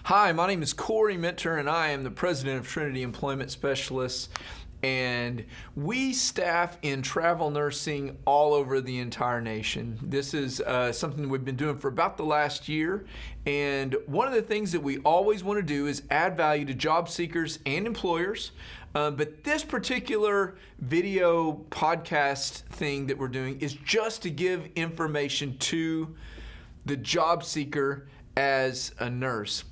Hi, my name is Corey Minter, and I am the president of Trinity Employment Specialists. And we staff in travel nursing all over the entire nation. This is something we've been doing for about the last year. And one of the things that we always want to do is add value to job seekers and employers. But this particular video podcast thing that we're doing is just to give information to the job seeker as a nurse.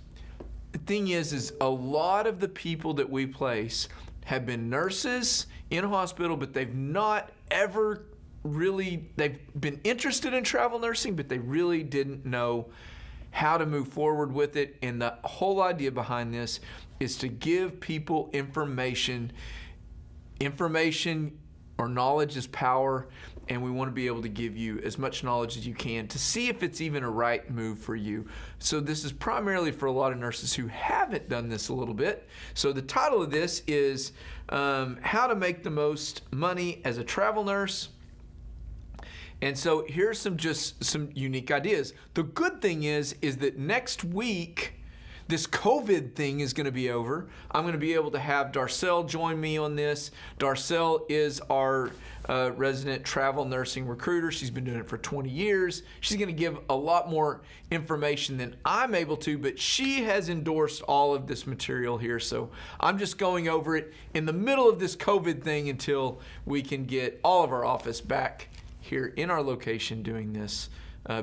The thing is a lot of the people that we place have been nurses in a hospital, but they've not ever really, they've been interested in travel nursing, but they really didn't know how to move forward with it. And the whole idea behind this is to give people information. Information or knowledge is power, and we want to be able to give you as much knowledge as you can to see if it's even a right move for you. So this is primarily for a lot of nurses who haven't done this a little bit. So the title of this is How to Make the Most Money as a Travel Nurse. And so here's some unique ideas. The good thing is that next week, this COVID thing is going to be over. I'm going to be able to have Darcel join me on this. Darcel is our resident travel nursing recruiter. She's been doing it for 20 years. She's going to give a lot more information than I'm able to, but she has endorsed all of this material here. So I'm just going over it in the middle of this COVID thing until we can get all of our office back here in our location doing this.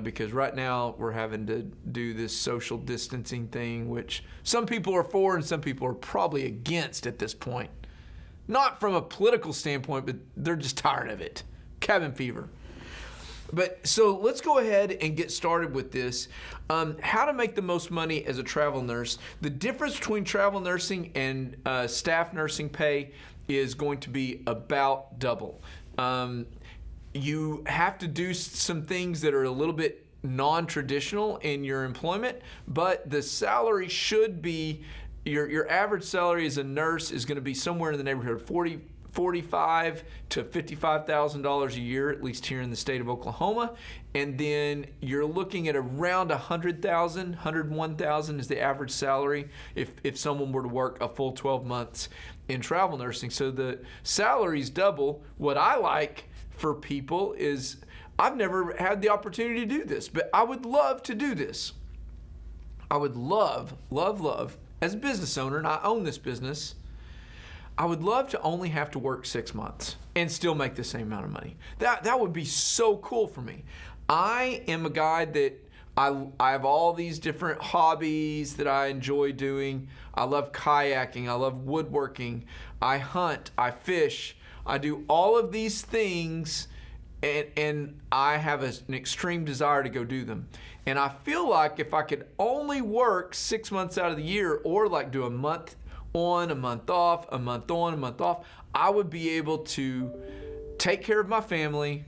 Because right now we're having to do this social distancing thing, which some people are for and some people are probably against at this point. Not from a political standpoint, but they're just tired of it. Cabin fever. But so let's go ahead and get started with this. How to make the most money as a travel nurse. The difference between travel nursing and staff nursing pay is going to be about double. You have to do some things that are a little bit non-traditional in your employment, but the salary should be, your average salary as a nurse is going to be somewhere in the neighborhood of $45,000 to $55,000 a year, at least here in the state of Oklahoma. And then you're looking at around $100,000, $101,000 is the average salary if someone were to work a full 12 months in travel nursing. So the salary's double. What I like for people is, I've never had the opportunity to do this, but I would love to do this. I would love, as a business owner, and I own this business, I would love to only have to work 6 months and still make the same amount of money. That would be so cool for me. I am a guy that I have all these different hobbies that I enjoy doing. I love kayaking, I love woodworking, I hunt, I fish, I do all of these things, and I have an extreme desire to go do them. And I feel like if I could only work 6 months out of the year, or like do a month on, a month off, a month on, a month off, I would be able to take care of my family,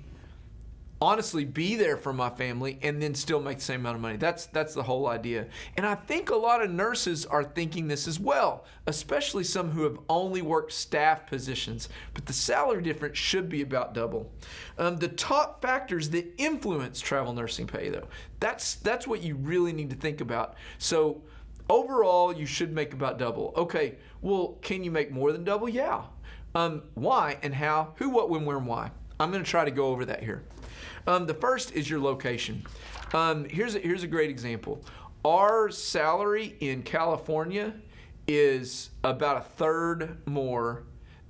honestly be there for my family, and then still make the same amount of money. That's the whole idea. And I think a lot of nurses are thinking this as well, especially some who have only worked staff positions. But the salary difference should be about double. The top factors that influence travel nursing pay, though, that's what you really need to think about. So overall, you should make about double. Okay, well, can you make more than double? Yeah. Why and how? Who, what, when, where, and why? I'm going to try to go over that here. The first is your location. Here's a great example. Our salary in California is about a third more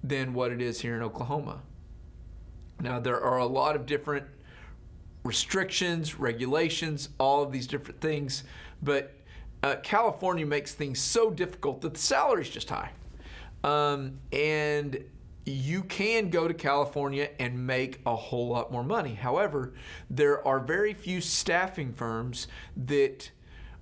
than what it is here in Oklahoma. Now, there are a lot of different restrictions, regulations, all of these different things, but California makes things so difficult that the salary's just high. And you can go to California and make a whole lot more money. However, there are very few staffing firms that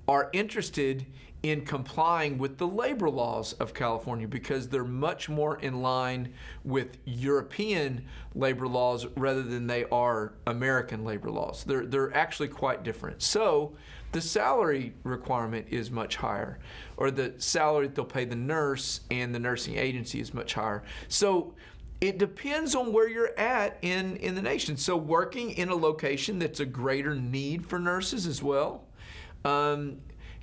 are interested in complying with the labor laws of California because they're much more in line with European labor laws rather than they are American labor laws. They're actually quite different. So the salary requirement is much higher, or the salary that they'll pay the nurse and the nursing agency is much higher. So it depends on where you're at in the nation. So working in a location that's a greater need for nurses as well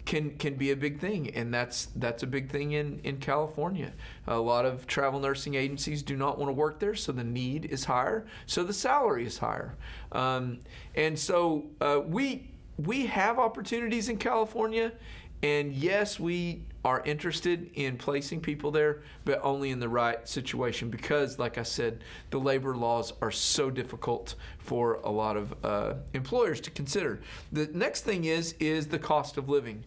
can be a big thing, and that's a big thing in California. A lot of travel nursing agencies do not want to work there, so the need is higher, so the salary is higher. And so we have opportunities in California, and yes, we are interested in placing people there, but only in the right situation, because, like I said, the labor laws are so difficult for a lot of employers to consider. The next thing is the cost of living.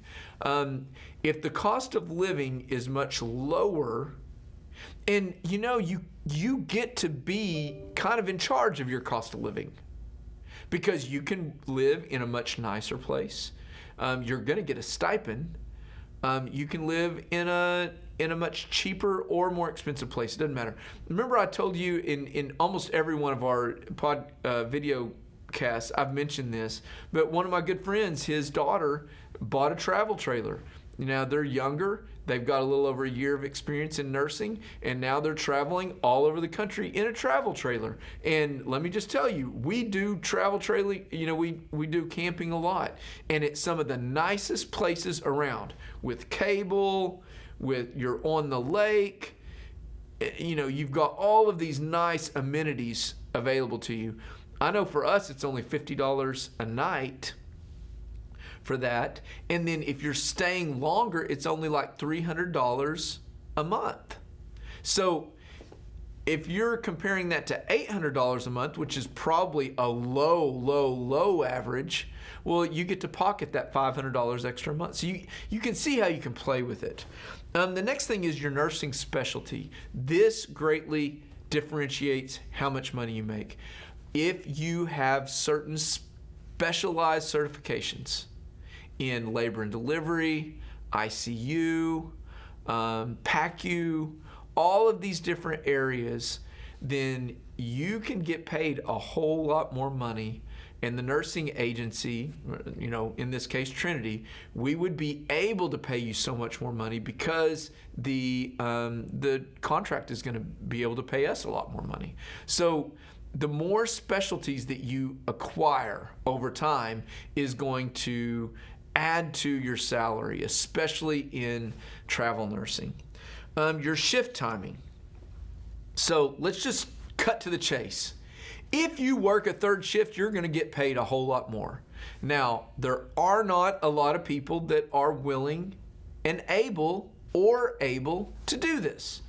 If the cost of living is much lower, and you get to be kind of in charge of your cost of living, because you can live in a much nicer place. You're going to get a stipend. You can live in a much cheaper or more expensive place. It doesn't matter. Remember, I told you in almost every one of our video casts, I've mentioned this, but one of my good friends, his daughter, bought a travel trailer. Now, they're younger. They've got a little over a year of experience in nursing, and now they're traveling all over the country in a travel trailer. And let me just tell you, we do travel trailer, we do camping a lot, and it's some of the nicest places around, with cable, you're on the lake, you've got all of these nice amenities available to you. I know for us, it's only $50 a night for that. And then if you're staying longer, it's only like $300 a month. So if you're comparing that to $800 a month, which is probably a low average, well, you get to pocket that $500 extra a month. So you can see how you can play with it. The next thing is your nursing specialty. This greatly differentiates how much money you make. If you have certain specialized certifications in labor and delivery, ICU, PACU, all of these different areas, then you can get paid a whole lot more money. And the nursing agency, in this case Trinity, we would be able to pay you so much more money because the contract is going to be able to pay us a lot more money. So the more specialties that you acquire over time is going to add to your salary, especially in travel nursing. Your shift timing. So let's just cut to the chase. If you work a third shift, you're going to get paid a whole lot more. Now, there are not a lot of people that are willing and able to do this.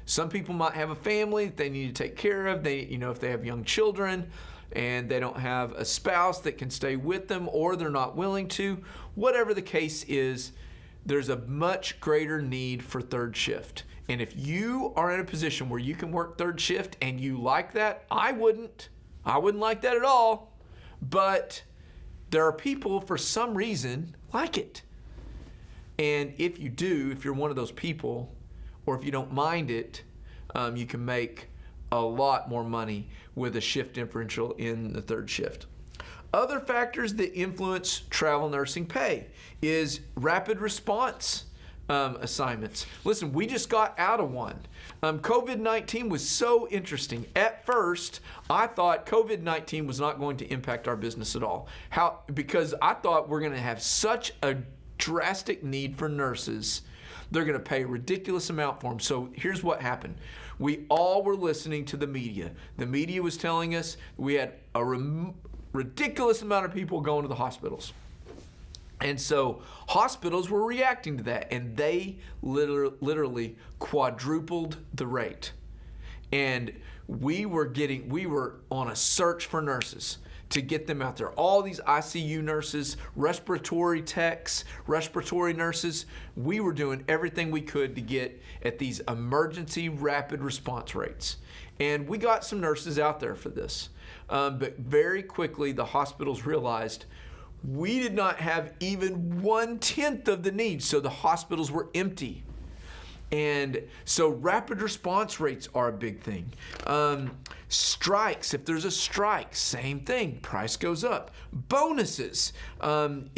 Some people might have a family that they need to take care of. If they have young children and they don't have a spouse that can stay with them, or they're not willing to, whatever the case is, there's a much greater need for third shift. And if you are in a position where you can work third shift and you like that, I wouldn't like that at all. But there are people for some reason like it. And if you do, if you're one of those people, or if you don't mind it, you can make a lot more money with a shift differential in the third shift. Other factors that influence travel nursing pay is rapid response assignments. Listen, we just got out of one. COVID-19 was so interesting. At first, I thought COVID-19 was not going to impact our business at all. Because I thought we're going to have such a drastic need for nurses. They're going to pay a ridiculous amount for them. So here's what happened. We all were listening to the media. The media was telling us we had a ridiculous amount of people going to the hospitals. And so hospitals were reacting to that, and they literally quadrupled the rate. And we were on a search for nurses to get them out there. All these ICU nurses, respiratory techs, respiratory nurses, we were doing everything we could to get at these emergency rapid response rates. And we got some nurses out there for this. But very quickly, the hospitals realized we did not have even 1/10 of the need, so the hospitals were empty. And so rapid response rates are a big thing. Strikes, if there's a strike, same thing, price goes up. Bonuses, don't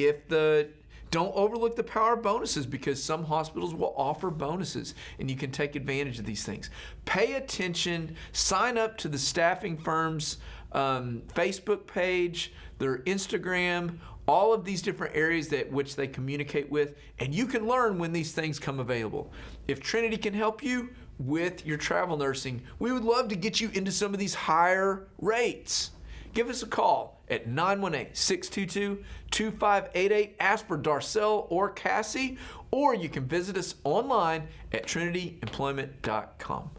overlook the power of bonuses, because some hospitals will offer bonuses and you can take advantage of these things. Pay attention, sign up to the staffing firm's Facebook page, their Instagram. all of these different areas that which they communicate with, and you can learn when these things come available. If Trinity can help you with your travel nursing, we would love to get you into some of these higher rates. Give us a call at 918-622-2588. Ask for Darcel or Cassie, or you can visit us online at trinityemployment.com.